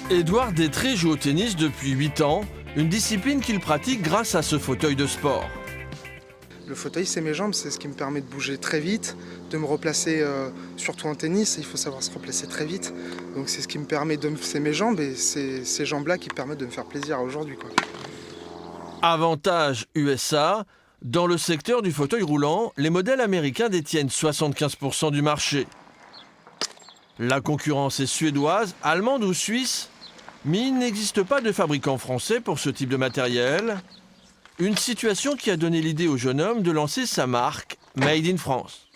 Édouard Détré joue au tennis depuis 8 ans, une discipline qu'il pratique grâce à ce fauteuil de sport. Le fauteuil, c'est mes jambes, c'est ce qui me permet de bouger très vite, de me replacer, surtout en tennis, il faut savoir se replacer très vite. Donc c'est ce qui me permet c'est mes jambes et c'est ces jambes-là qui permettent de me faire plaisir aujourd'hui, quoi. Avantage USA, dans le secteur du fauteuil roulant, les modèles américains détiennent 75% du marché. La concurrence est suédoise, allemande ou suisse, mais il n'existe pas de fabricant français pour ce type de matériel. Une situation qui a donné l'idée au jeune homme de lancer sa marque Made in France.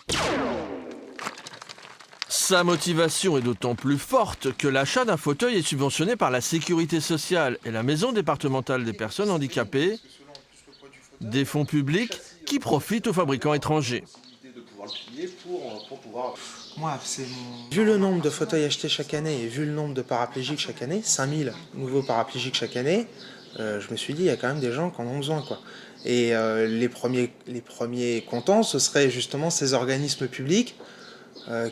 Sa motivation est d'autant plus forte que l'achat d'un fauteuil est subventionné par la Sécurité sociale et la Maison départementale des personnes handicapées, des fonds publics qui profitent aux fabricants étrangers. Moi, vu le nombre de fauteuils achetés chaque année et vu le nombre de paraplégiques chaque année, 5000 nouveaux paraplégiques chaque année, je me suis dit, il y a quand même des gens qui en ont besoin, quoi. Et les premiers contents, ce seraient justement ces organismes publics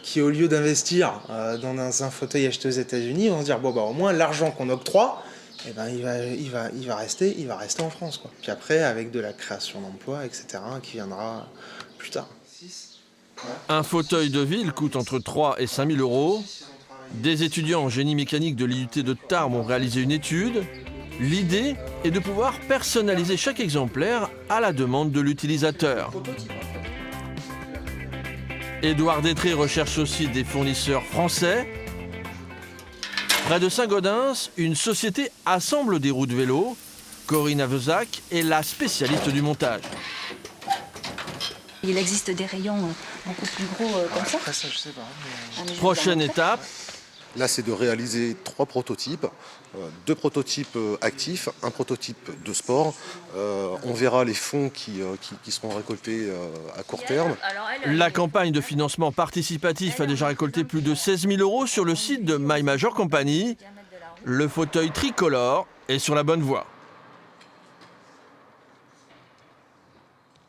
qui, au lieu d'investir dans un fauteuil acheté aux États-Unis, vont se dire, bon, bah, au moins l'argent qu'on octroie, eh ben, il va rester en France, quoi. Puis après, avec de la création d'emplois, etc., qui viendra plus tard. Un fauteuil de ville coûte entre 3 et 5 000 euros. Des étudiants en génie mécanique de l'IUT de Tarbes ont réalisé une étude. L'idée est de pouvoir personnaliser chaque exemplaire à la demande de l'utilisateur. Édouard Détré recherche aussi des fournisseurs français. Près de Saint-Gaudens, une société assemble des roues de vélo. Corinne Avezac est la spécialiste du montage. Il existe des rayons beaucoup plus gros comme ça. Après ça, je sais pas. Mais... Prochaine étape, Là, c'est de réaliser 3 prototypes, 2 prototypes actifs, un prototype de sport. On verra les fonds qui seront récoltés à court terme. la campagne de financement participatif a déjà récolté plus de 16 000 euros sur le site de My Major Company. Le fauteuil tricolore est sur la bonne voie.